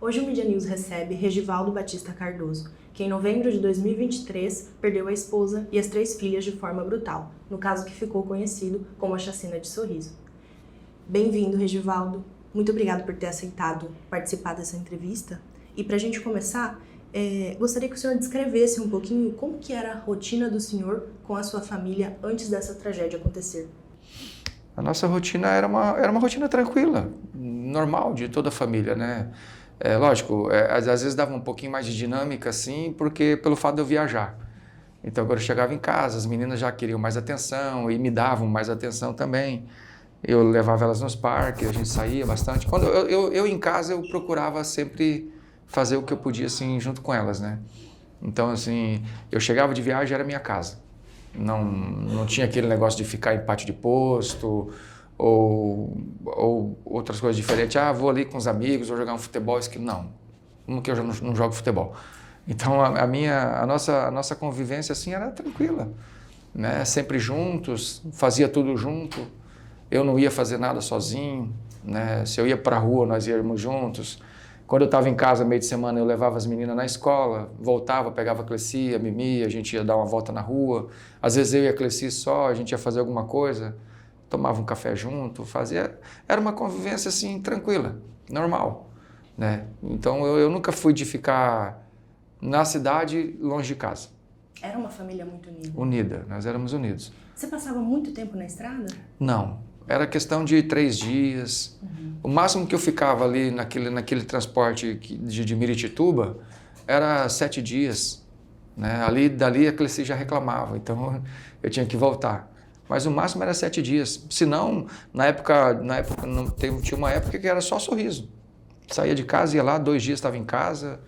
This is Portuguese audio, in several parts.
Hoje o Mídia News recebe Regivaldo Batista Cardoso, que em novembro de 2023 perdeu a esposa e as 3 filhas de forma brutal, no caso que ficou conhecido como a Chacina de Sorriso. Bem-vindo, Regivaldo. Muito obrigado por ter aceitado participar dessa entrevista. E para a gente começar, gostaria que o senhor descrevesse um pouquinho como que era a rotina do senhor com a sua família antes dessa tragédia acontecer. A nossa rotina era uma rotina tranquila, normal de toda a família, né? Lógico, às vezes dava um pouquinho mais de dinâmica, assim, porque pelo fato de eu viajar. Então, quando eu chegava em casa, as meninas já queriam mais atenção e me davam mais atenção também. Eu levava elas nos parques, a gente saía bastante. Quando eu em casa, eu procurava sempre fazer o que eu podia, assim, junto com elas, né? Então, assim, eu chegava de viagem, era minha casa. Não tinha aquele negócio de ficar em pátio de posto ou outras coisas diferentes. Vou ali com os amigos, vou jogar um futebol. Não que eu já não jogo futebol. Então, a nossa convivência, assim, era tranquila, né? Sempre juntos, fazia tudo junto. Eu não ia fazer nada sozinho, né? Se eu ia para a rua, nós íamos juntos. Quando eu estava em casa, meio de semana, eu levava as meninas na escola, voltava, pegava a Cleci, a Mimi, a gente ia dar uma volta na rua. Às vezes eu e a Cleci só, a gente ia fazer alguma coisa, tomava um café junto, fazia... Era uma convivência, assim, tranquila, normal, né? Então eu nunca fui de ficar na cidade, longe de casa. Era uma família muito unida? Unida, nós éramos unidos. Você passava muito tempo na estrada? Não. Era questão de 3 dias. Uhum. O máximo que eu ficava ali naquele transporte de Miritituba era 7 dias. Né? Dali a Cleci já reclamava, então eu tinha que voltar. Mas o máximo era 7 dias. Se não, na época tinha uma época que era só Sorriso. Saía de casa, ia lá, 2 dias estava em casa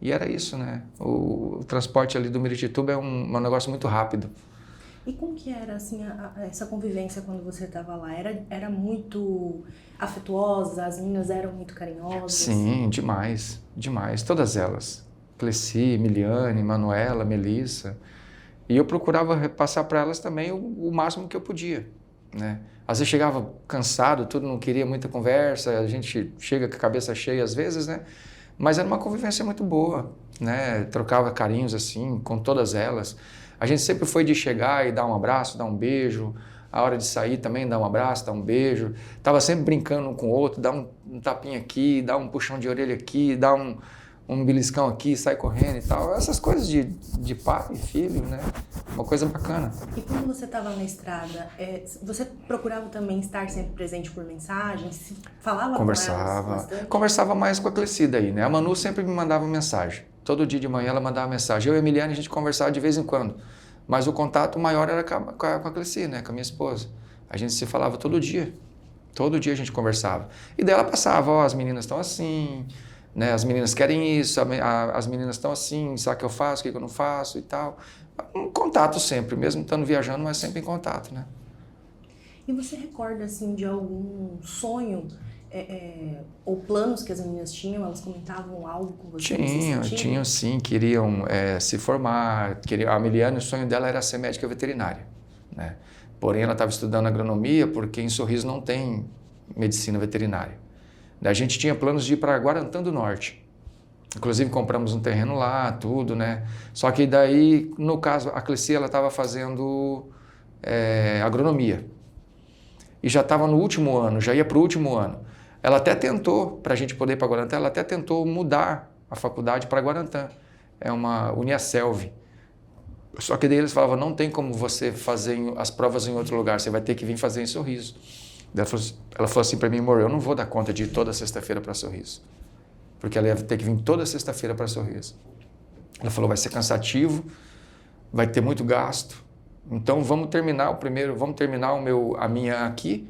e era isso, né? O transporte ali do Miritituba é um negócio muito rápido. E como que era, assim, essa convivência quando você estava lá? Era muito afetuosa? As meninas eram muito carinhosas? Sim, demais, demais. Todas elas. Cleci, Miliane, Manuela, Melissa. E eu procurava passar para elas também o máximo que eu podia, né? Às vezes chegava cansado, não queria muita conversa, a gente chega com a cabeça cheia às vezes, né? Mas era uma convivência muito boa, né? Trocava carinhos assim com todas elas. A gente sempre foi de chegar e dar um abraço, dar um beijo. A hora de sair também dar um abraço, dar um beijo. Tava sempre brincando um com o outro, dar um tapinha aqui, dar um puxão de orelha aqui, dar um beliscão aqui, sai correndo e tal. Essas coisas de pai e filho, né? Uma coisa bacana. E quando você estava na estrada, você procurava também estar sempre presente por mensagem? Falava com elas bastante? Conversava mais com a Cleci daí, né? A Manu sempre me mandava mensagem. Todo dia de manhã ela mandava mensagem. Eu e a Emiliane, a gente conversava de vez em quando. Mas o contato maior era com a Cleci, né? Com a minha esposa. A gente se falava todo dia. Todo dia a gente conversava. E daí ela passava, as meninas estão assim, né? As meninas querem isso, as meninas estão assim, sabe o que eu faço, o que eu não faço e tal. Um contato sempre, mesmo estando viajando, mas sempre em contato, né? E você recorda, assim, de algum sonho ou planos que as meninas tinham? Elas comentavam algo com você? Tinham sim, queriam se formar. A Miliane, o sonho dela era ser médica veterinária, né? Porém, ela estava estudando agronomia porque em Sorriso não tem medicina veterinária. A gente tinha planos de ir para Guarantã do Norte. Inclusive, compramos um terreno lá, tudo, né? Só que daí, no caso, a Cleci, ela estava fazendo agronomia. E já estava no último ano, já ia para o último ano. Ela até tentou, para a gente poder ir para Guarantã, ela até tentou mudar a faculdade para Guarantã. É uma Uniaselv. Só que daí eles falavam, não tem como você fazer as provas em outro lugar, você vai ter que vir fazer em Sorriso. Ela falou assim para mim, amor, eu não vou dar conta de ir toda sexta-feira para Sorriso. Porque ela ia ter que vir toda sexta-feira para Sorriso. Ela falou, vai ser cansativo, vai ter muito gasto, então vamos terminar a minha aqui,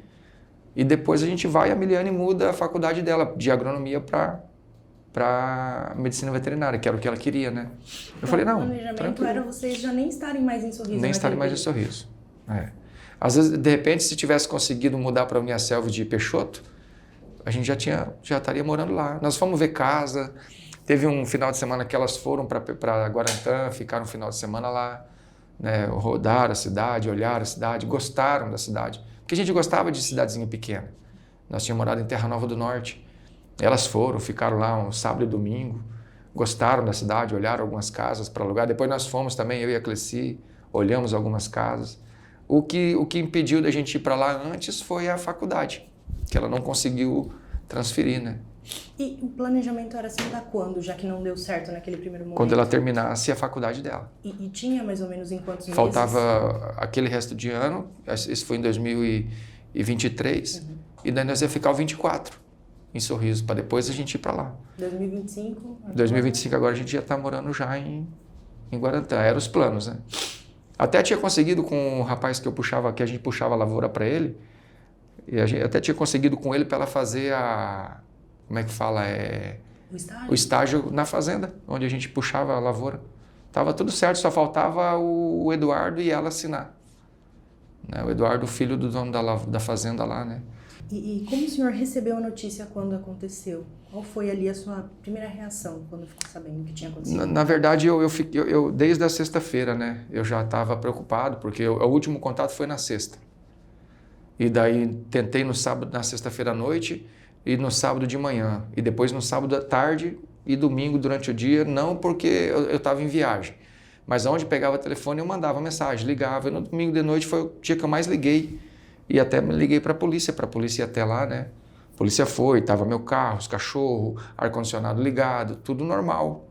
e depois a gente vai, a Miliane muda a faculdade dela de agronomia para medicina veterinária, que era o que ela queria, né? Eu falei, não, o planejamento era vocês já nem estarem mais em Sorriso. Nem estarem mais em Sorriso. Às vezes, de repente, se tivesse conseguido mudar para a Uniaselv de Peixoto, a gente já estaria morando lá. Nós fomos ver casa, teve um final de semana que elas foram para Guarantã, ficaram um final de semana lá, né? Rodaram a cidade, olharam a cidade, gostaram da cidade. Porque a gente gostava de cidadezinha pequena. Nós tínhamos morado em Terra Nova do Norte. Elas foram, ficaram lá um sábado e domingo, gostaram da cidade, olharam algumas casas para alugar. Depois nós fomos também, eu e a Cleci, olhamos algumas casas. O que impediu da gente ir para lá antes foi a faculdade, que ela não conseguiu transferir, né? E o planejamento era se mudar quando, já que não deu certo naquele primeiro momento? Quando ela terminasse a faculdade dela. E tinha mais ou menos em quantos meses? Faltava aquele resto de ano, isso foi em 2023, e daí nós ia ficar o 24 em Sorriso, para depois a gente ir para lá. 2025? 2025 agora a gente já está morando já em Guarantã, eram os planos, né? Até tinha conseguido com o rapaz que a gente puxava a lavoura para ele, e a gente até tinha conseguido com ele para ela fazer como é que fala? O estágio na fazenda, onde a gente puxava a lavoura. Tava tudo certo, só faltava o Eduardo e ela assinar. Né? O Eduardo, filho do dono da fazenda lá, né? E como o senhor recebeu a notícia quando aconteceu? Qual foi ali a sua primeira reação quando ficou sabendo o que tinha acontecido? Na verdade, eu desde a sexta-feira, né? Eu já estava preocupado, porque o último contato foi na sexta. E daí tentei no sábado, na sexta-feira à noite, e no sábado de manhã. E depois no sábado à tarde e domingo durante o dia, não porque eu estava em viagem. Mas onde pegava o telefone eu mandava mensagem, ligava. E no domingo de noite foi o dia que eu mais liguei. E até me liguei para a polícia ir até lá, né? A polícia foi, tava meu carro, os cachorros, ar-condicionado ligado, tudo normal.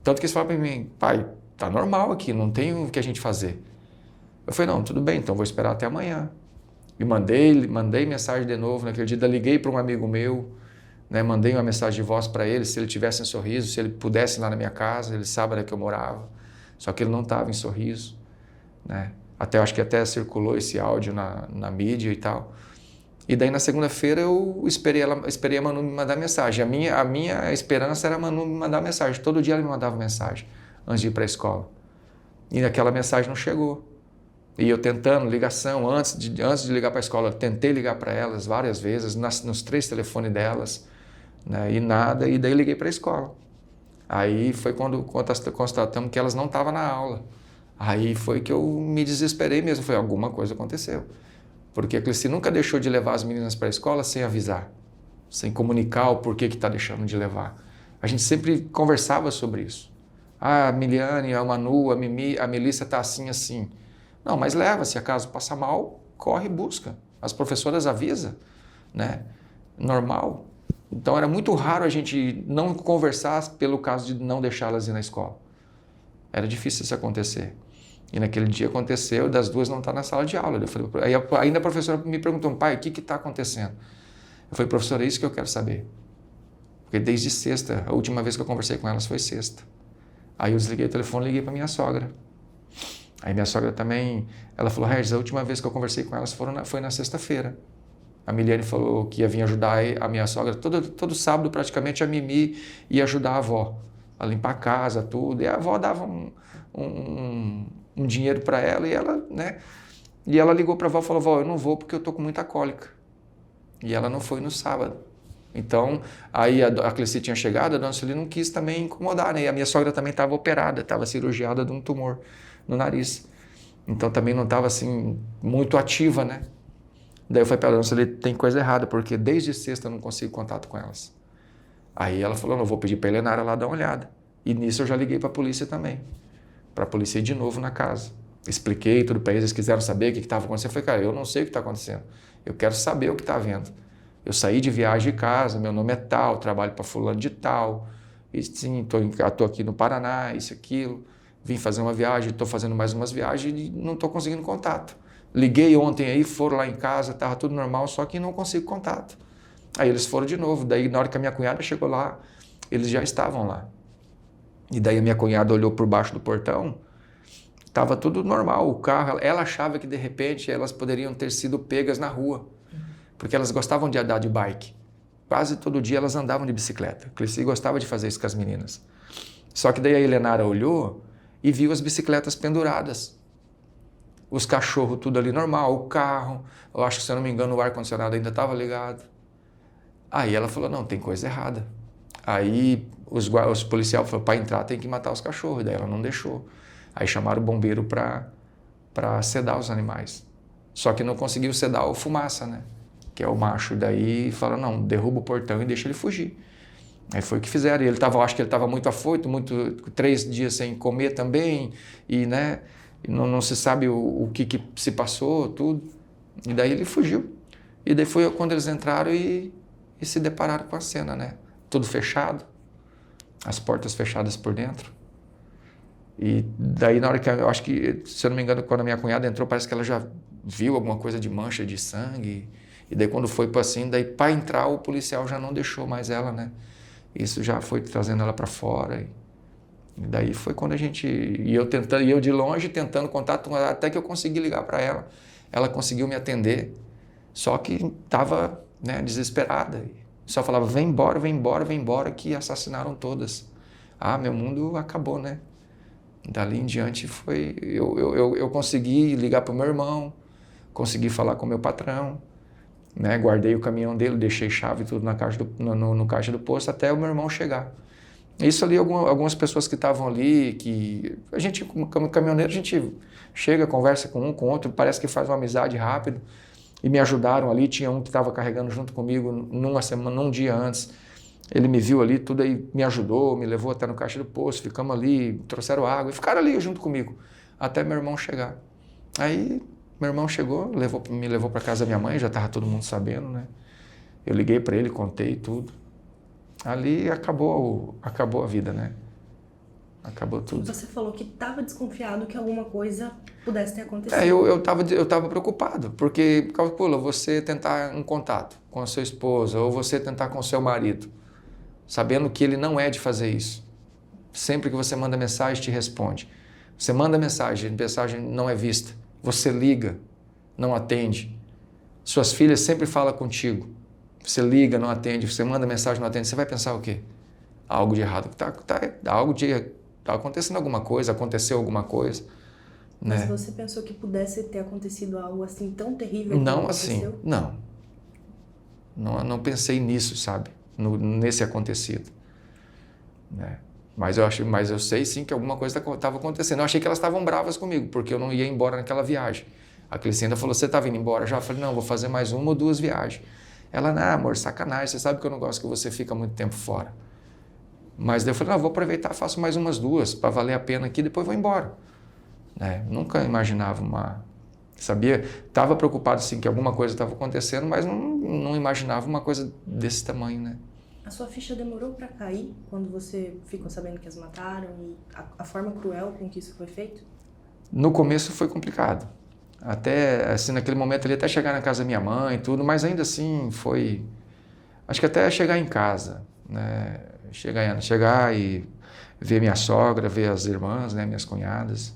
Tanto que eles falaram para mim, pai, tá normal aqui, não tem o que a gente fazer. Eu falei, não, tudo bem, então vou esperar até amanhã. E mandei mensagem de novo naquele dia, liguei para um amigo meu, né? Mandei uma mensagem de voz para ele, se ele tivesse em Sorriso, se ele pudesse ir lá na minha casa, ele sabe onde é que eu morava. Só que ele não estava em Sorriso, né? Acho que até circulou esse áudio na mídia e tal. E daí na segunda-feira eu esperei a Manu me mandar mensagem. A minha esperança era a Manu me mandar mensagem. Todo dia ela me mandava mensagem antes de ir para a escola. E aquela mensagem não chegou. E eu tentando ligação, antes de ligar para a escola, eu tentei ligar para elas várias vezes, nos 3 telefones delas, né, e nada, e daí liguei para a escola. Aí foi quando constatamos que elas não estavam na aula. Aí foi que eu me desesperei mesmo, foi alguma coisa aconteceu. Porque a Cleci nunca deixou de levar as meninas para a escola sem avisar, sem comunicar o porquê que está deixando de levar. A gente sempre conversava sobre isso. A Miliane, a Manu, a Mimi, a Melissa está assim, assim. Não, mas leva, se acaso passar mal, corre e busca. As professoras avisam, né? Normal. Então era muito raro a gente não conversar pelo caso de não deixá-las ir na escola. Era difícil isso acontecer. E naquele dia aconteceu, das duas não estar na sala de aula. Eu falei, aí ainda a professora me perguntou, pai, o que está acontecendo? Eu falei, professora, é isso que eu quero saber. Porque desde sexta, a última vez que eu conversei com elas foi sexta. Aí eu desliguei o telefone e liguei para minha sogra. Aí minha sogra também, ela falou, Regis, a última vez que eu conversei com elas foi na sexta-feira. A Miliane falou que ia vir ajudar a minha sogra. Todo sábado, praticamente, a Mimi ia ajudar a avó a limpar a casa, tudo. E a avó dava um dinheiro para ela e ela ligou para a avó e falou, vó, eu não vou porque eu tô com muita cólica. E ela não foi no sábado. Então, aí a Cleci tinha chegado, a dona Sueli não quis também incomodar, né? E a minha sogra também estava operada, estava cirurgiada de um tumor no nariz. Então também não estava assim muito ativa, né? Daí eu falei para ela, dona Sueli, tem coisa errada, porque desde sexta eu não consigo contato com elas. Aí ela falou, não, vou pedir para a Helenara lá dar uma olhada. E nisso eu já liguei para a polícia também, para a polícia ir de novo na casa. Expliquei tudo para eles quiseram saber o que estava acontecendo. Eu falei, cara, eu não sei o que está acontecendo, eu quero saber o que está havendo. Eu saí de viagem de casa, meu nome é tal, trabalho para fulano de tal, e sim, estou aqui no Paraná, isso, aquilo. Vim fazer uma viagem, estou fazendo mais umas viagens e não estou conseguindo contato. Liguei ontem aí, foram lá em casa, estava tudo normal, só que não consigo contato. Aí eles foram de novo, daí na hora que a minha cunhada chegou lá, eles já estavam lá. E daí a minha cunhada olhou por baixo do portão, estava tudo normal, o carro, ela achava que de repente elas poderiam ter sido pegas na rua, porque elas gostavam de andar de bike. Quase todo dia elas andavam de bicicleta. Cleci gostava de fazer isso com as meninas. Só que daí a Helenara olhou e viu as bicicletas penduradas. Os cachorros tudo ali normal, o carro, eu acho que se eu não me engano o ar-condicionado ainda estava ligado. Aí ela falou, não, tem coisa errada. Aí os policiais falaram, para entrar tem que matar os cachorros, daí ela não deixou. Aí chamaram o bombeiro para sedar os animais. Só que não conseguiu sedar o Fumaça, né? Que é o macho. Daí falaram, não, derruba o portão e deixa ele fugir. Aí foi o que fizeram. E ele tava, acho que ele estava muito afoito, 3 dias sem comer também, e, né, e não se sabe o que se passou, tudo. E daí ele fugiu. E daí foi quando eles entraram e se depararam com a cena, né? Tudo fechado, as portas fechadas por dentro. E daí na hora que, eu acho que, se eu não me engano, quando a minha cunhada entrou, parece que ela já viu alguma coisa de mancha de sangue. E daí quando foi para assim, daí para entrar o policial já não deixou mais ela, né? Isso já foi trazendo ela para fora. E daí foi quando a gente... E eu de longe tentando contato, até que eu consegui ligar para ela. Ela conseguiu me atender, só que estava, né, desesperada. Só falava, vem embora, vem embora, vem embora, que assassinaram todas. Ah, meu mundo acabou, né? Dali em diante foi... Eu consegui ligar para o meu irmão, consegui falar com o meu patrão, né? Guardei o caminhão dele, deixei chave e tudo na caixa no caixa do posto até o meu irmão chegar. Isso ali, algumas pessoas que estavam ali, que a gente, como caminhoneiro, a gente chega, conversa com um, com outro, parece que faz uma amizade rápido, e me ajudaram ali. Tinha um que estava carregando junto comigo num dia antes. Ele me viu ali, tudo aí, me ajudou, me levou até no caixa do posto, ficamos ali, trouxeram água e ficaram ali junto comigo, até meu irmão chegar. Aí meu irmão chegou, me levou para casa da minha mãe, já estava todo mundo sabendo, né? Eu liguei para ele, contei tudo. Ali acabou a vida, né? Acabou tudo. Você falou que estava desconfiado que alguma coisa pudesse ter acontecido. Eu tava preocupado, porque, calcula, você tentar um contato com a sua esposa ou você tentar com o seu marido, sabendo que ele não é de fazer isso. Sempre que você manda mensagem, te responde. Você manda mensagem, a mensagem não é vista. Você liga, não atende. Suas filhas sempre falam contigo. Você liga, não atende. Você manda mensagem, não atende. Você vai pensar o quê? Algo de errado. Tá acontecendo alguma coisa, aconteceu alguma coisa. Mas Né? você pensou que pudesse ter acontecido algo assim tão terrível? Não assim, não. Não pensei nisso, sabe? Nesse acontecido. Né? Mas eu sei sim que alguma coisa estava acontecendo. Eu achei que elas estavam bravas comigo, porque eu não ia embora naquela viagem. A Clecinda falou, você está vindo embora já? Eu falei, não, vou fazer mais 1 ou 2 viagens. Ela, não, amor, sacanagem, você sabe que eu não gosto que você fica muito tempo fora. Mas daí eu falei, não, vou aproveitar, faço mais umas 2 para valer a pena aqui, depois vou embora. Né? Nunca imaginava sabia, estava preocupado sim que alguma coisa estava acontecendo, mas não imaginava uma coisa desse tamanho, né? A sua ficha demorou para cair quando você ficou sabendo que as mataram e a forma cruel com que isso foi feito? No começo foi complicado. Até, assim, naquele momento ali, até chegar na casa da minha mãe e tudo, mas ainda assim foi... Acho que até chegar em casa, né? Chegar e ver minha sogra, ver as irmãs, né? Minhas cunhadas.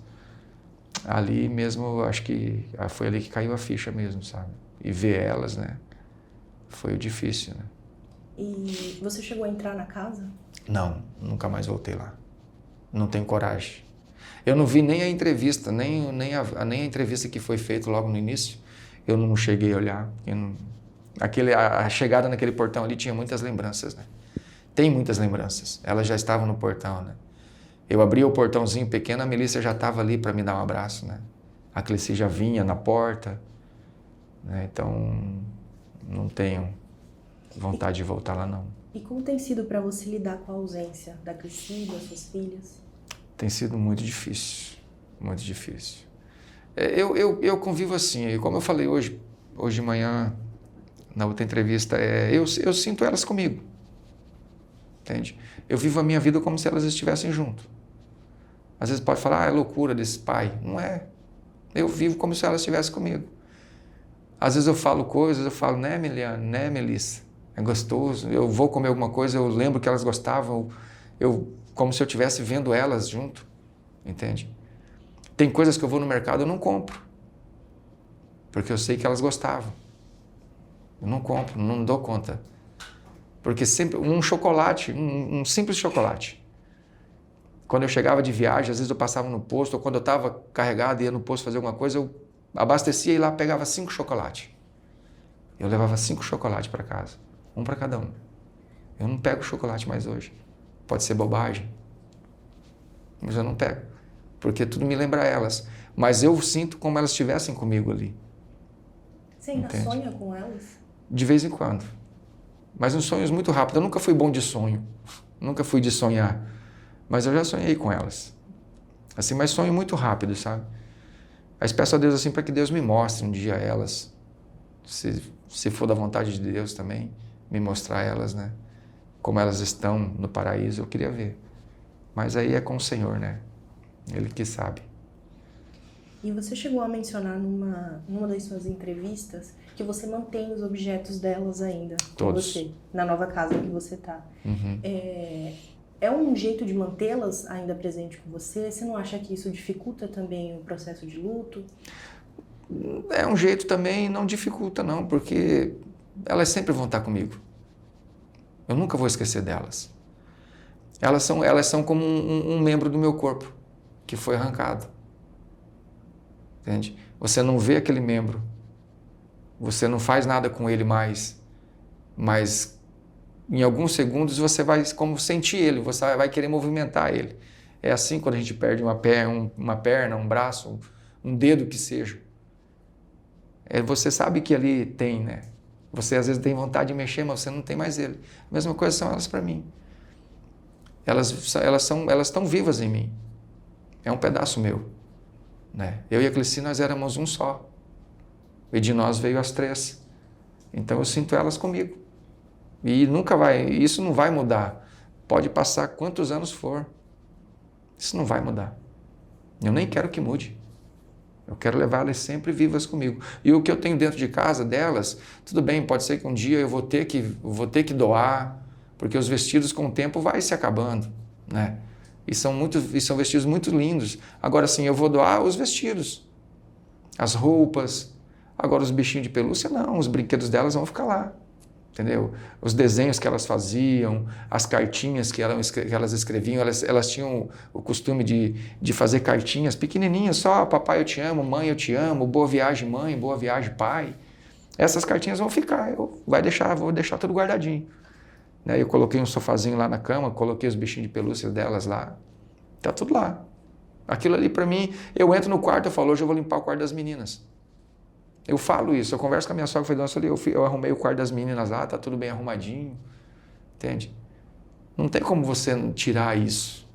Ali mesmo, acho que foi ali que caiu a ficha mesmo, sabe? E ver elas, né? Foi difícil, né? E você chegou a entrar na casa? Não, nunca mais voltei lá. Não tenho coragem. Eu não vi nem a entrevista, nem a entrevista que foi feita logo no início. Eu não cheguei a olhar. A chegada naquele portão ali tinha muitas lembranças, né? Tem muitas lembranças. Elas já estavam no portão, né? Eu abria o portãozinho pequeno, a Melissa já estava ali para me dar um abraço, né? A Cleci já vinha na porta, né? Então, não tenho vontade de voltar lá, não. E como tem sido para você lidar com a ausência da Cleci, das suas filhas? Tem sido muito difícil, muito difícil. Eu convivo assim, como eu falei hoje de manhã, na outra entrevista, eu sinto elas comigo, entende? Eu vivo a minha vida como se elas estivessem junto. Às vezes pode falar, é loucura desse pai. Não é. Eu vivo como se elas estivessem comigo. Às vezes eu falo coisas, eu falo, né, Miliane, né, Melissa? É gostoso. Eu vou comer alguma coisa, eu lembro que elas gostavam, como se eu estivesse vendo elas junto, entende? Tem coisas que eu vou no mercado e eu não compro, porque eu sei que elas gostavam. Eu não compro, não dou conta. Porque sempre um chocolate, um simples chocolate. Quando eu chegava de viagem, às vezes eu passava no posto, ou quando eu estava carregado e ia no posto fazer alguma coisa, eu abastecia e lá pegava 5 chocolates. Eu levava 5 chocolates para casa, um para cada um. Eu não pego chocolate mais hoje. Pode ser bobagem, mas eu não pego, porque tudo me lembra elas. Mas eu sinto como elas estivessem comigo ali. Você ainda Entende? sonha com elas? De vez em quando. Mas uns sonhos muito rápidos. Eu nunca fui bom de sonho, nunca fui de sonhar, mas eu já sonhei com elas. Assim, mas sonho muito rápido, sabe? Mas peço a Deus assim para que Deus me mostre um dia elas, se for da vontade de Deus também, me mostrar elas, né? Como elas estão no paraíso, eu queria ver. Mas aí é com o Senhor, né? Ele que sabe. E você chegou a mencionar numa das suas entrevistas que você mantém os objetos delas ainda com Todos. você, na nova casa que você está. Uhum. É um jeito de mantê-las ainda presente com você? Você não acha que isso dificulta também o processo de luto? É um jeito também, não dificulta não, porque elas sempre vão estar comigo. Eu nunca vou esquecer delas. Elas são como um membro do meu corpo que foi arrancado. Entende? Você não vê aquele membro, você não faz nada com ele mais, mas em alguns segundos você vai como sentir ele, você vai querer movimentar ele. É assim quando a gente perde uma perna, um braço, um dedo que seja. Você sabe que ali tem, né? Você às vezes tem vontade de mexer, mas você não tem mais ele. A mesma coisa são elas para mim. Elas estão vivas em mim. É um pedaço meu, né? Eu e a Cleci, nós éramos um só. E de nós veio as três. Então eu sinto elas comigo. E isso não vai mudar. Pode passar quantos anos for. Isso não vai mudar. Eu nem quero que mude. Eu quero levar elas sempre vivas comigo. E o que eu tenho dentro de casa delas, tudo bem, pode ser que um dia eu vou ter que doar, porque os vestidos com o tempo vai se acabando, né? E são vestidos muito lindos. Agora sim, eu vou doar os vestidos, as roupas. Agora os bichinhos de pelúcia não, os brinquedos delas vão ficar lá, entendeu? Os desenhos que elas faziam, as cartinhas que elas escreviam, elas tinham o costume de fazer cartinhas pequenininhas, só papai eu te amo, mãe eu te amo, boa viagem mãe, boa viagem pai. Essas cartinhas vão ficar, vou deixar tudo guardadinho. Eu coloquei um sofazinho lá na cama, coloquei os bichinhos de pelúcia delas lá, tá tudo lá. Aquilo ali para mim, eu entro no quarto, eu falo, hoje eu vou limpar o quarto das meninas. Eu falo isso, eu converso com a minha sogra, eu falei, nossa, eu arrumei o quarto das meninas lá, tá tudo bem arrumadinho, entende? Não tem como você tirar isso.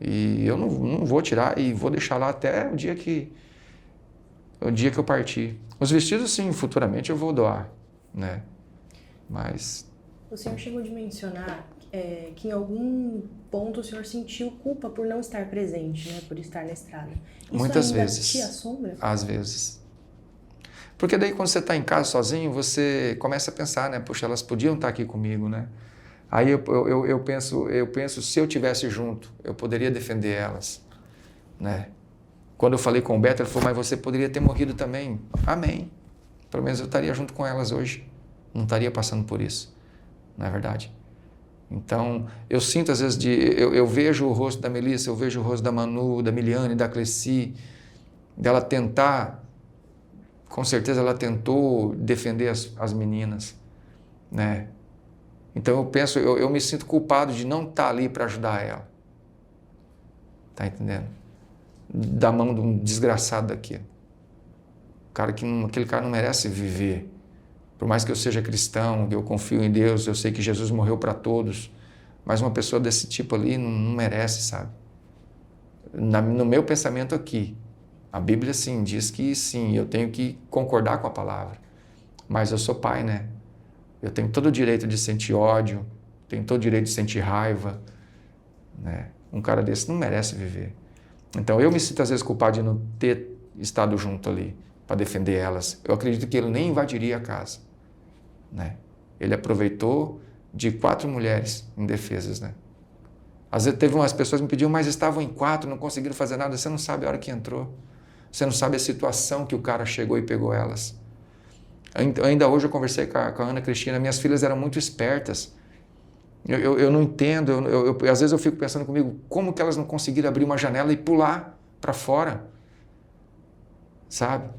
E eu não vou tirar e vou deixar lá até o dia que eu partir. Os vestidos, sim, futuramente eu vou doar, né? Mas... O senhor chegou de mencionar que em algum ponto o senhor sentiu culpa por não estar presente, né? Por estar na estrada. Isso muitas ainda vezes. te assombra? Às vezes. Porque daí quando você está em casa sozinho, você começa a pensar, né? Poxa, elas podiam estar aqui comigo, né? Aí eu penso, se eu tivesse junto, eu poderia defender elas, né? Quando eu falei com o Beto, ele falou, mas você poderia ter morrido também. Amém. Pelo menos eu estaria junto com elas hoje. Não estaria passando por isso. Não é verdade? Então, eu sinto às vezes eu vejo o rosto da Melissa, eu vejo o rosto da Manu, da Miliane, da Cleci, dela tentar, com certeza ela tentou defender as meninas, né? Então eu penso, eu me sinto culpado de não estar ali para ajudar ela. Tá entendendo? Da mão de um desgraçado daquele. Aquele cara não merece viver. Por mais que eu seja cristão, que eu confio em Deus, eu sei que Jesus morreu para todos, mas uma pessoa desse tipo ali não merece, sabe? No meu pensamento aqui, a Bíblia sim diz que sim, eu tenho que concordar com a palavra, mas eu sou pai, né? Eu tenho todo o direito de sentir ódio, tenho todo o direito de sentir raiva, né? Um cara desse não merece viver. Então eu me sinto às vezes culpado de não ter estado junto ali para defender elas. Eu acredito que ele nem invadiria a casa, né? Ele aproveitou de 4 mulheres indefesas, né? Às vezes teve umas pessoas que me pediam, mas estavam em 4, não conseguiram fazer nada. Você não sabe a hora que entrou. Você não sabe a situação que o cara chegou e pegou elas. Ainda hoje eu conversei com a Ana Cristina, minhas filhas eram muito espertas. Eu não entendo, às vezes eu fico pensando comigo, como que elas não conseguiram abrir uma janela e pular para fora? Sabe?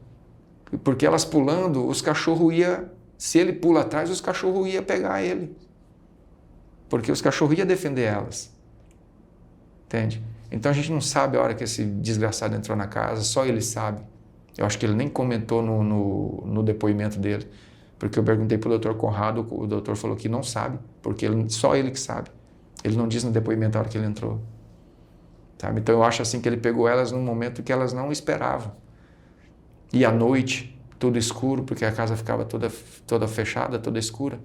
Porque elas pulando, os cachorros se ele pula atrás, os cachorros iam pegar ele. Porque os cachorros iam defender elas. Entende? Então a gente não sabe a hora que esse desgraçado entrou na casa, só ele sabe. Eu acho que ele nem comentou no depoimento dele. Porque eu perguntei para o doutor Conrado, o doutor falou que não sabe, porque só ele que sabe. Ele não diz no depoimento a hora que ele entrou. Sabe? Então eu acho assim que ele pegou elas num momento que elas não esperavam. E à noite, tudo escuro, porque a casa ficava toda fechada, toda escura.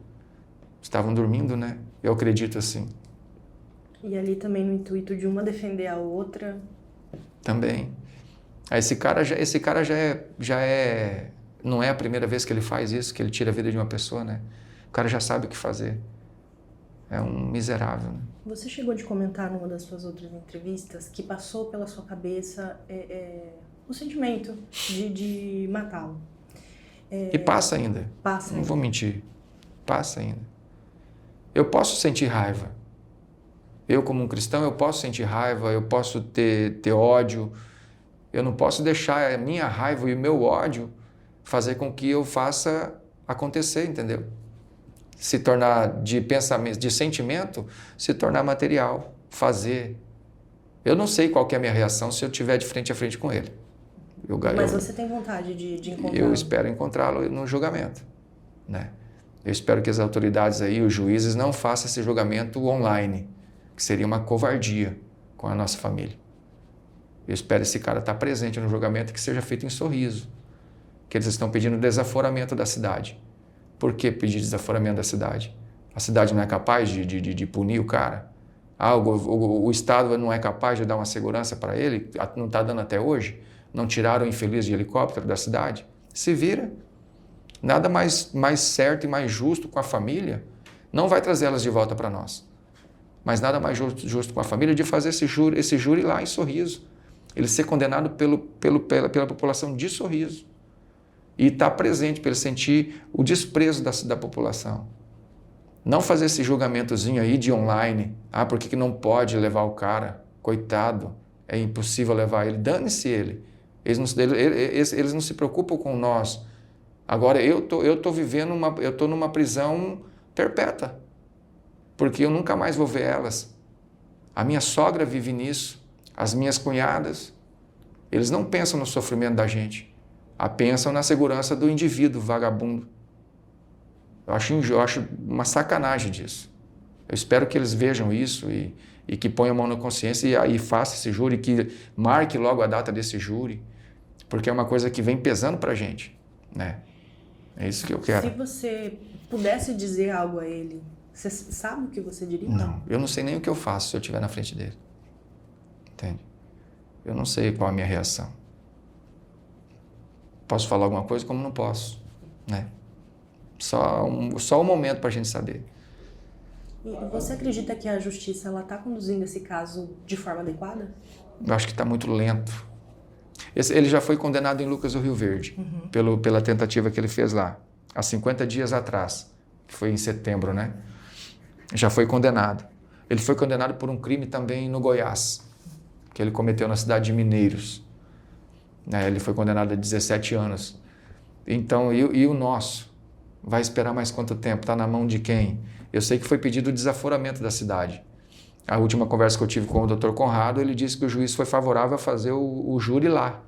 Estavam dormindo, né? Eu acredito assim. E ali também no intuito de uma defender a outra. Também. Esse cara já é... Não é a primeira vez que ele faz isso, que ele tira a vida de uma pessoa, né? O cara já sabe o que fazer. É um miserável. Né? Você chegou de comentar numa das suas outras entrevistas que passou pela sua cabeça o sentimento de matá-lo. E passa ainda. Passa. Não vou mentir. Passa ainda. Eu posso sentir raiva. Eu, como um cristão, eu posso sentir raiva, eu posso ter ódio. Eu não posso deixar a minha raiva e o meu ódio fazer com que eu faça acontecer, entendeu? Se tornar de pensamento, de sentimento, se tornar material, fazer. Eu não sei qual que é a minha reação se eu estiver de frente a frente com ele. Mas você tem vontade de encontrá-lo? Eu espero encontrá-lo no julgamento, né? Eu espero que as autoridades aí, os juízes, não façam esse julgamento online, que seria uma covardia com a nossa família. Eu espero esse cara estar presente no julgamento e que seja feito em Sorriso, que eles estão pedindo desaforamento da cidade. Por que pedir desaforamento da cidade? A cidade não é capaz de punir o cara? O Estado não é capaz de dar uma segurança para ele? Não está dando até hoje? Não tiraram o infeliz de helicóptero da cidade? Se vira. Nada mais certo e mais justo com a família. Não vai trazer elas de volta para nós. Mas nada mais justo com a família de fazer esse júri lá em Sorriso. Ele ser condenado pela população de Sorriso. E estar presente para ele sentir o desprezo da população. Não fazer esse julgamentozinho aí de online. Por que não pode levar o cara? Coitado, é impossível levar ele. Dane-se ele. Eles não se preocupam com nós. Agora, eu tô numa prisão perpétua. Porque eu nunca mais vou ver elas. A minha sogra vive nisso. As minhas cunhadas. Eles não pensam no sofrimento da gente. Pensam na segurança do indivíduo vagabundo. Eu acho uma sacanagem disso. Eu espero que eles vejam isso e que ponham a mão na consciência e façam esse júri, que marque logo a data desse júri, porque é uma coisa que vem pesando para a gente, né? É isso que eu quero. Se você pudesse dizer algo a ele, você sabe o que você diria? Não, eu não sei nem o que eu faço se eu estiver na frente dele. Entende? Eu não sei qual a minha reação. Posso falar alguma coisa como não posso, né? Só um momento para a gente saber. E você acredita que a justiça está conduzindo esse caso de forma adequada? Eu acho que está muito lento. Ele já foi condenado em Lucas do Rio Verde, pela tentativa que ele fez lá, há 50 dias atrás, que foi em setembro, né? Já foi condenado. Ele foi condenado por um crime também no Goiás, que ele cometeu na cidade de Mineiros. Ele foi condenado a 17 anos. Então, e o nosso? Vai esperar mais quanto tempo? Está na mão de quem? Eu sei que foi pedido o desaforamento da cidade. A última conversa que eu tive com o Dr. Conrado, ele disse que o juiz foi favorável a fazer o júri lá.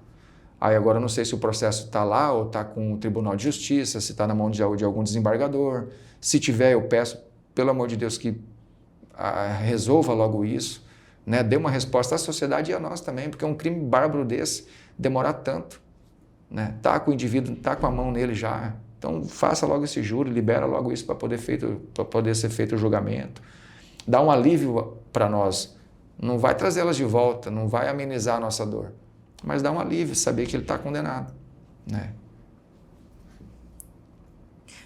Aí agora eu não sei se o processo está lá ou está com o Tribunal de Justiça, se está na mão de algum desembargador. Se tiver, eu peço, pelo amor de Deus, que resolva logo isso, né? Dê uma resposta à sociedade e a nós também, porque é um crime bárbaro desse demorar tanto, né? Tá com o indivíduo, tá com a mão nele já. Então faça logo esse júri, libera logo isso para poder ser feito o julgamento. Dá um alívio para nós. Não vai trazê-las de volta, não vai amenizar a nossa dor, mas dá um alívio saber que ele está condenado, né?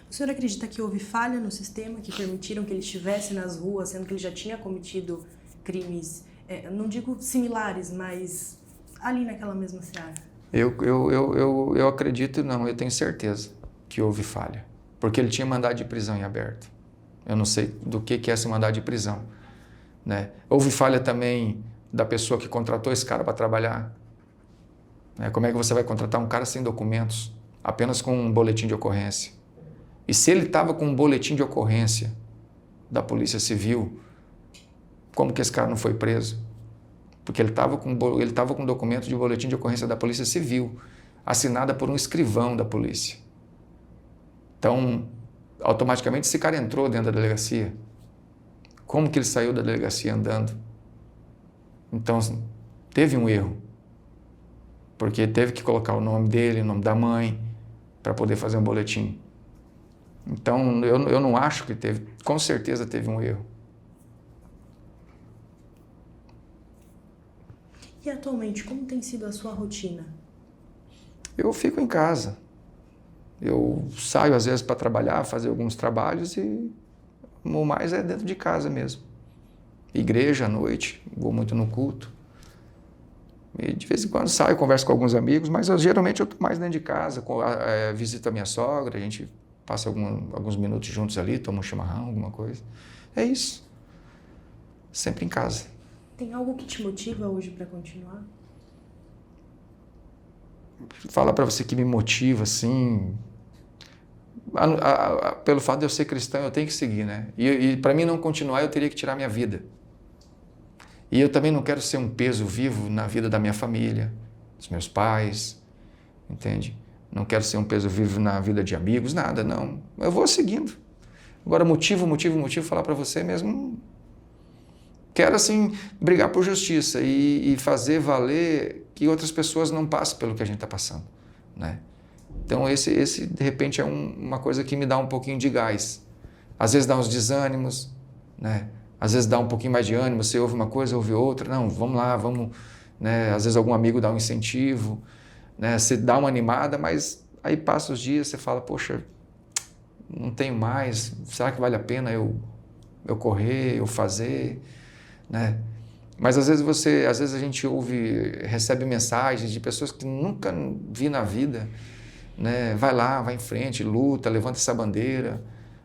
O senhor acredita que houve falha no sistema que permitiram que ele estivesse nas ruas, sendo que ele já tinha cometido crimes, não digo similares, mas ali naquela mesma seara? Eu acredito, não, eu tenho certeza que houve falha, porque ele tinha mandado de prisão em aberto. Eu não sei do que é esse mandado de prisão, né? Houve falha também da pessoa que contratou esse cara para trabalhar, né? Como é que você vai contratar um cara sem documentos, apenas com um boletim de ocorrência? E se ele estava com um boletim de ocorrência da Polícia Civil, como que esse cara não foi preso? Porque ele estava com um documento de boletim de ocorrência da Polícia Civil, assinada por um escrivão da polícia. Então, automaticamente esse cara entrou dentro da delegacia. Como que ele saiu da delegacia andando? Então, teve um erro. Porque teve que colocar o nome dele, o nome da mãe, para poder fazer um boletim. Então, eu não acho que teve, com certeza teve um erro. E atualmente, como tem sido a sua rotina? Eu fico em casa. Eu saio às vezes para trabalhar, fazer alguns trabalhos e o mais é dentro de casa mesmo. Igreja à noite, vou muito no culto. E de vez em quando saio, converso com alguns amigos, mas geralmente eu estou mais dentro de casa, visito a minha sogra, a gente passa alguns minutos juntos ali, toma um chimarrão, alguma coisa. É isso. Sempre em casa. Tem algo que te motiva hoje para continuar? Falar para você que me motiva, assim... pelo fato de eu ser cristão, eu tenho que seguir, né? E para mim não continuar, eu teria que tirar minha vida. E eu também não quero ser um peso vivo na vida da minha família, dos meus pais, entende? Não quero ser um peso vivo na vida de amigos, nada, não. Eu vou seguindo. Agora, motivo, falar para você mesmo... Quero, assim, brigar por justiça e fazer valer que outras pessoas não passem pelo que a gente está passando, né? Então, esse de repente, é uma coisa que me dá um pouquinho de gás. Às vezes dá uns desânimos, né? Às vezes dá um pouquinho mais de ânimo, você ouve uma coisa, ouve outra. Não, vamos lá, vamos... Né? Às vezes algum amigo dá um incentivo, né? Você dá uma animada, mas aí passa os dias, você fala, poxa, não tenho mais, será que vale a pena eu correr, eu fazer... Né? Mas às vezes a gente recebe mensagens de pessoas que nunca vi na vida, né? Vai lá, vai em frente, luta, levanta essa bandeira,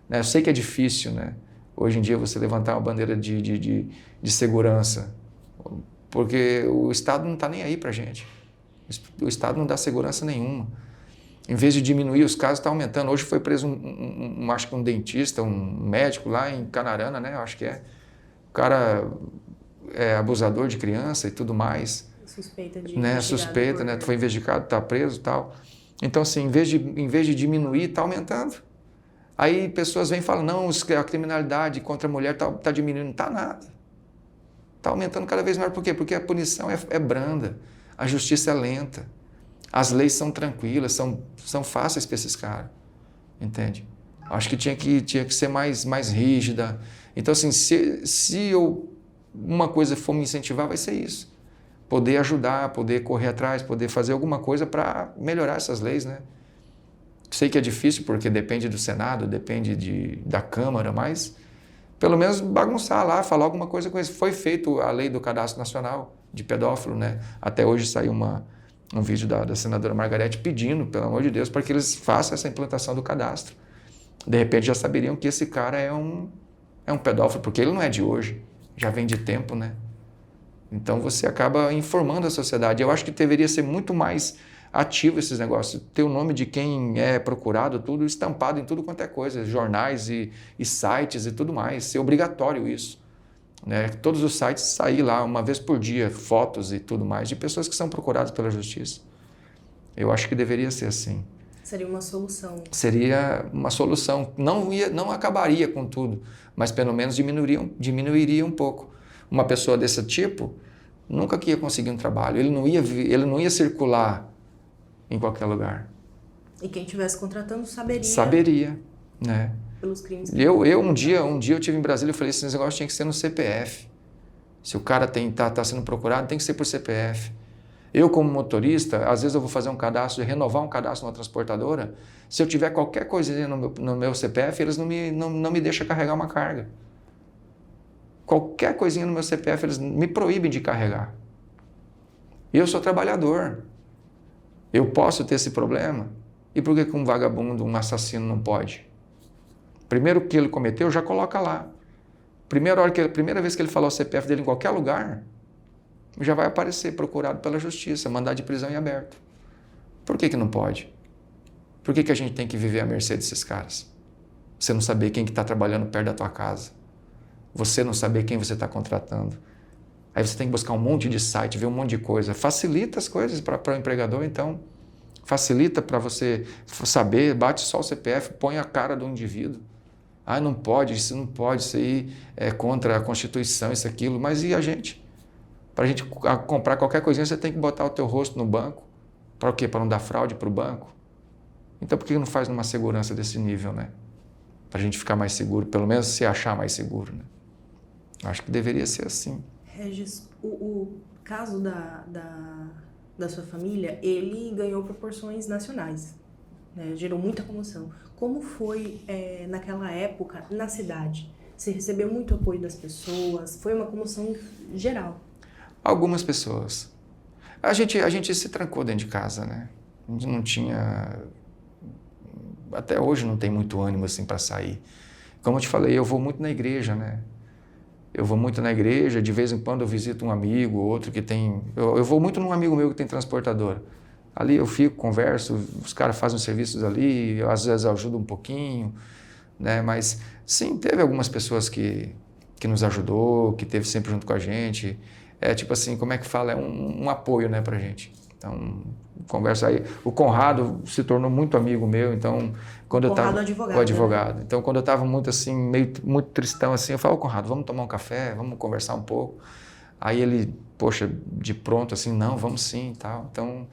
né? Eu sei que é difícil, né? Hoje em dia você levantar uma bandeira de segurança, porque o Estado não está nem aí para gente, o Estado não dá segurança nenhuma. Em vez de diminuir os casos, está aumentando. Hoje foi preso acho que um dentista, um médico lá em Canarana, né? Acho que é. O cara é abusador de criança e tudo mais. Suspeita de... Né? Suspeita, né? Foi investigado, está preso e tal. Então, assim, em vez de diminuir, está aumentando. Aí pessoas vêm e falam, não, a criminalidade contra a mulher está diminuindo. Não está nada. Está aumentando cada vez mais. Por quê? Porque a punição é branda, a justiça é lenta, as leis são tranquilas, são fáceis para esses caras. Entende? Acho que tinha que ser mais rígida. Então, assim, se uma coisa for me incentivar, vai ser isso. Poder ajudar, poder correr atrás, poder fazer alguma coisa para melhorar essas leis, né? Sei que é difícil, porque depende do Senado, depende da Câmara, mas pelo menos bagunçar lá, falar alguma coisa com isso. Foi feito a lei do Cadastro Nacional de pedófilo, né? Até hoje saiu um vídeo da senadora Margarete pedindo, pelo amor de Deus, para que eles façam essa implantação do cadastro. De repente já saberiam que esse cara é um pedófilo, porque ele não é de hoje, já vem de tempo, né? Então você acaba informando a sociedade. Eu acho que deveria ser muito mais ativo esses negócios, ter o nome de quem é procurado, tudo estampado em tudo quanto é coisa, jornais e sites e tudo mais, ser obrigatório isso, né? Todos os sites sair lá uma vez por dia, fotos e tudo mais, de pessoas que são procuradas pela justiça. Eu acho que deveria ser assim. Seria uma solução. Seria uma solução. Não acabaria com tudo, mas pelo menos diminuiria um pouco. Uma pessoa desse tipo nunca ia conseguir um trabalho, ele não ia circular em qualquer lugar. E quem estivesse contratando saberia. Saberia, né? Pelos crimes. Um dia eu estive em Brasília e falei, esse negócio tinha que ser no CPF. Se o cara tá sendo procurado, tem que ser por CPF. Eu, como motorista, às vezes eu vou fazer um cadastro, renovar um cadastro numa transportadora, se eu tiver qualquer coisinha no meu CPF, eles não me deixam carregar uma carga. Qualquer coisinha no meu CPF, eles me proíbem de carregar. E eu sou trabalhador. Eu posso ter esse problema? E por que um vagabundo, um assassino não pode? Primeiro que ele cometeu, já coloca lá. Primeira vez que ele falar o CPF dele em qualquer lugar, já vai aparecer procurado pela justiça, mandado de prisão em aberto. Por que não pode? Por que a gente tem que viver à mercê desses caras? Você não saber quem que está trabalhando perto da tua casa. Você não saber quem você está contratando. Aí você tem que buscar um monte de site, ver um monte de coisa. Facilita as coisas para o empregador, então. Facilita para você saber, bate só o CPF, põe a cara do indivíduo. Ah, não pode, isso aí é contra a Constituição, isso, aquilo. Mas e a gente? Para a gente comprar qualquer coisinha, você tem que botar o teu rosto no banco. Para o quê? Para não dar fraude para o banco? Então, por que não faz numa segurança desse nível, né? Para a gente ficar mais seguro, pelo menos se achar mais seguro, né? Acho que deveria ser assim. Regis, o caso da sua família, ele ganhou proporções nacionais, né? Gerou muita comoção. Como foi naquela época na cidade? Você recebeu muito apoio das pessoas? Foi uma comoção geral? Algumas pessoas. A gente se trancou dentro de casa, né? A gente não tinha... Até hoje não tem muito ânimo assim para sair. Como eu te falei, eu vou muito na igreja, né? Eu vou muito na igreja, de vez em quando eu visito um amigo, outro que tem... Eu vou muito num amigo meu que tem transportadora. Ali eu fico, converso, os caras fazem os serviços ali, eu, às vezes ajudo um pouquinho, né? Mas sim, teve algumas pessoas que nos ajudou, que esteve sempre junto com a gente. É tipo assim, como é que fala? É um apoio, né, pra gente. Então, conversa aí. O Conrado se tornou muito amigo meu, então quando eu tava Advogado, o advogado. né? Então, quando eu estava muito assim, muito tristão assim, eu falava, Conrado, vamos tomar um café, vamos conversar um pouco. Aí ele, poxa, de pronto assim, não, vamos sim, tal. Então,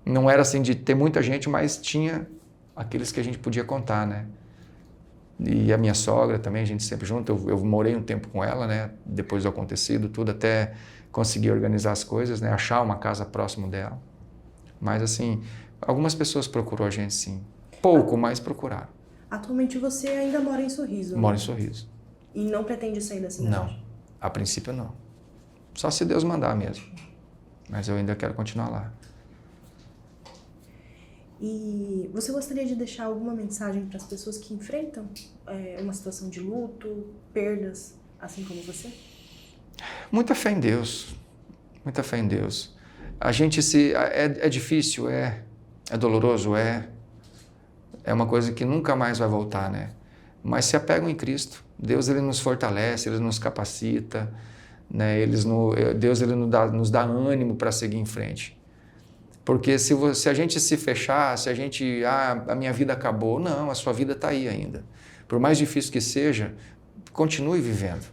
não era assim de ter muita gente, mas tinha aqueles que a gente podia contar, né? E a minha sogra também, a gente sempre junto. Eu morei um tempo com ela, né? Depois do acontecido, tudo, até conseguir organizar as coisas, né? Achar uma casa próximo dela. Mas assim, algumas pessoas procurou a gente, sim. Pouco, mas procuraram. Atualmente você ainda mora em Sorriso? Moro né? em Sorriso. E não pretende sair da cidade? Não, a princípio não. Só se Deus mandar mesmo. Mas eu ainda quero continuar lá. E você gostaria de deixar alguma mensagem para as pessoas que enfrentam uma situação de luto, perdas, assim como você? Muita fé em Deus. Muita fé em Deus. A gente se... É difícil, é doloroso, é uma coisa que nunca mais vai voltar, né? Mas se apegam em Cristo. Deus, ele nos fortalece, ele nos capacita, né? Deus, ele nos dá ânimo para seguir em frente. Porque se a gente se fechar, se a gente... a minha vida acabou. Não, a sua vida está aí ainda. Por mais difícil que seja, continue vivendo.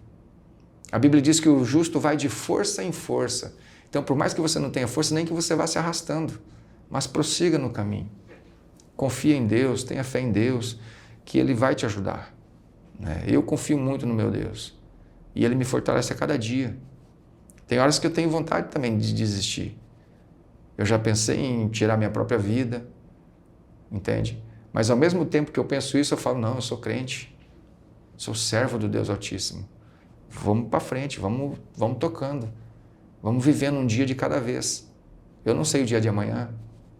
A Bíblia diz que o justo vai de força em força. Então, por mais que você não tenha força, nem que você vá se arrastando, mas prossiga no caminho. Confia em Deus, tenha fé em Deus, que Ele vai te ajudar. Né? Eu confio muito no meu Deus. E Ele me fortalece a cada dia. Tem horas que eu tenho vontade também de desistir. Eu já pensei em tirar minha própria vida, entende? Mas ao mesmo tempo que eu penso isso, eu falo, não, eu sou crente, sou servo do Deus Altíssimo. Vamos para frente, vamos tocando, vamos vivendo um dia de cada vez. Eu não sei o dia de amanhã,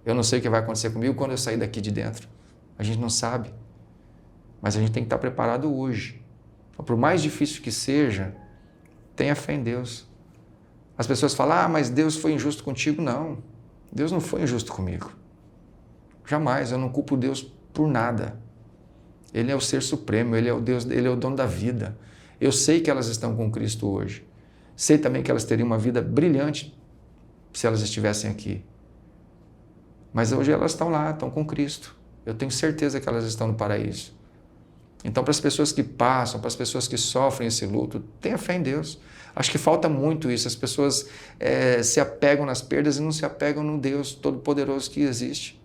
eu não sei o que vai acontecer comigo quando eu sair daqui de dentro. A gente não sabe, mas a gente tem que estar preparado hoje. Então, por mais difícil que seja, tenha fé em Deus. As pessoas falam, mas Deus foi injusto contigo. Não. Deus não foi injusto comigo. Jamais, eu não culpo Deus por nada. Ele é o ser supremo, Ele é o Deus, Ele é o dono da vida. Eu sei que elas estão com Cristo hoje. Sei também que elas teriam uma vida brilhante se elas estivessem aqui. Mas hoje elas estão lá, estão com Cristo. Eu tenho certeza que elas estão no paraíso. Então, para as pessoas que passam, para as pessoas que sofrem esse luto, tenha fé em Deus. Acho que falta muito isso. As pessoas se apegam nas perdas e não se apegam no Deus Todo-Poderoso que existe.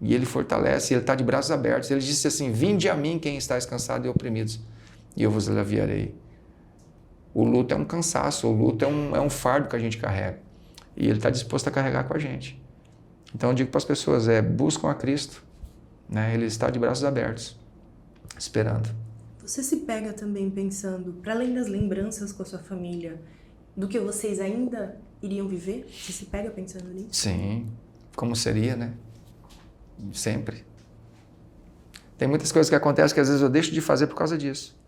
E Ele fortalece, Ele está de braços abertos. Ele disse assim, vinde a mim quem está cansado e oprimidos, e eu vos aliviarei. O luto é um cansaço, o luto é um fardo que a gente carrega. E Ele está disposto a carregar com a gente. Então eu digo para as pessoas, buscam a Cristo. Né? Ele está de braços abertos, esperando. Você se pega também pensando, para além das lembranças com a sua família, do que vocês ainda iriam viver? Você se pega pensando nisso? Sim, como seria, né? Sempre. Tem muitas coisas que acontecem que às vezes eu deixo de fazer por causa disso.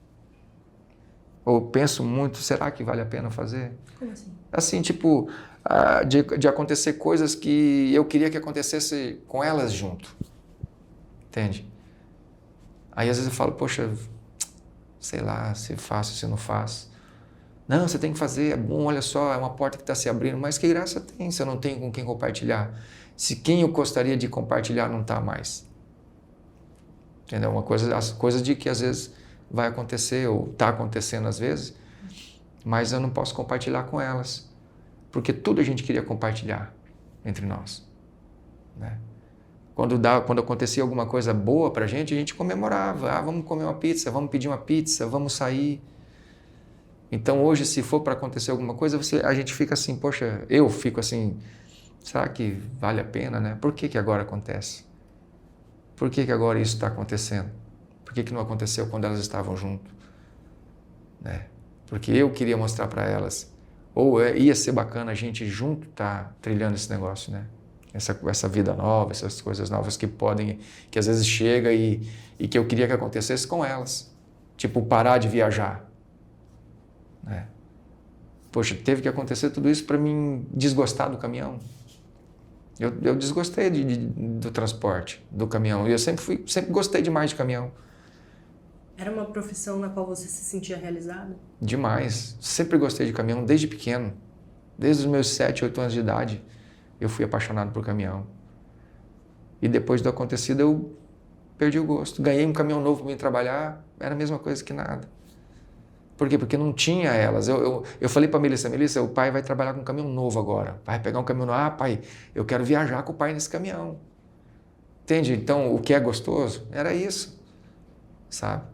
Ou penso muito, será que vale a pena fazer? Como assim? Assim, tipo, de acontecer coisas que eu queria que acontecesse com elas junto. Entende? Aí às vezes eu falo, poxa, sei lá, se faço, se não faço. Não, você tem que fazer, é bom, olha só, é uma porta que está se abrindo. Mas que graça tem se eu não tenho com quem compartilhar? Se quem eu gostaria de compartilhar não está mais. Entendeu? As coisas de que às vezes vai acontecer ou está acontecendo às vezes, mas eu não posso compartilhar com elas. Porque tudo a gente queria compartilhar entre nós. Né? Quando acontecia alguma coisa boa pra gente, a gente comemorava. Ah, vamos comer uma pizza, vamos pedir uma pizza, vamos sair. Então hoje, se for para acontecer alguma coisa, a gente fica assim, poxa, eu fico assim, será que vale a pena, né? Por que agora acontece? Por que agora isso está acontecendo? Por que não aconteceu quando elas estavam junto? Né? Porque eu queria mostrar para elas. Ou ia ser bacana a gente junto estar trilhando esse negócio, né? Essa vida nova, essas coisas novas que às vezes chega e que eu queria que acontecesse com elas. Tipo, parar de viajar. Né? Poxa, teve que acontecer tudo isso para mim desgostar do caminhão. Eu desgostei do transporte, do caminhão. E eu sempre gostei demais de caminhão. Era uma profissão na qual você se sentia realizado? Demais. Sempre gostei de caminhão desde pequeno. Desde os meus 7, 8 anos de idade, eu fui apaixonado por caminhão. E depois do acontecido, eu perdi o gosto. Ganhei um caminhão novo para ir trabalhar, era a mesma coisa que nada. Por quê? Porque não tinha elas. Eu falei para a Melissa, o pai vai trabalhar com um caminhão novo agora. Vai pegar um caminhão novo. Ah, pai, eu quero viajar com o pai nesse caminhão. Entende? Então, o que é gostoso era isso, sabe?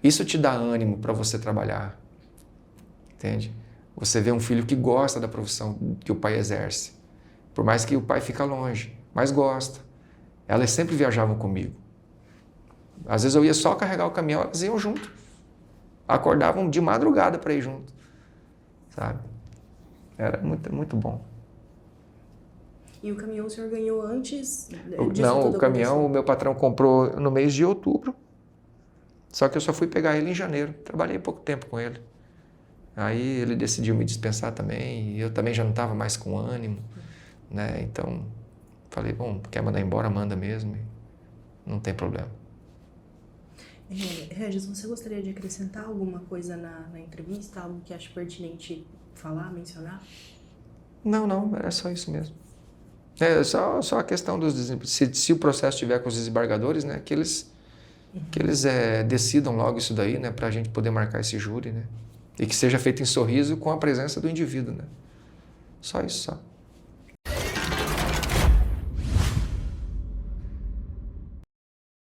Isso te dá ânimo para você trabalhar. Entende? Você vê um filho que gosta da profissão que o pai exerce. Por mais que o pai fica longe, mas gosta. Elas sempre viajavam comigo. Às vezes eu ia só carregar o caminhão, elas iam junto. Acordavam de madrugada para ir junto. Sabe? Era muito, muito bom. E o caminhão o senhor ganhou antes disso Não, tudo o caminhão acontecer? o meu patrão comprou no mês de outubro. Só que eu só fui pegar ele em janeiro. Trabalhei pouco tempo com ele. Aí ele decidiu me dispensar também. E eu também já não estava mais com ânimo. Né? Então, falei, bom, quer mandar embora, manda mesmo. Não tem problema. Regis, você gostaria de acrescentar alguma coisa na entrevista? Algo que acha pertinente falar, mencionar? Não, era só isso mesmo. É só a questão dos se o processo estiver com os desembargadores, né, que eles decidam logo isso daí, né, para a gente poder marcar esse júri, né, e que seja feito em Sorriso com a presença do indivíduo, né. Só isso, só.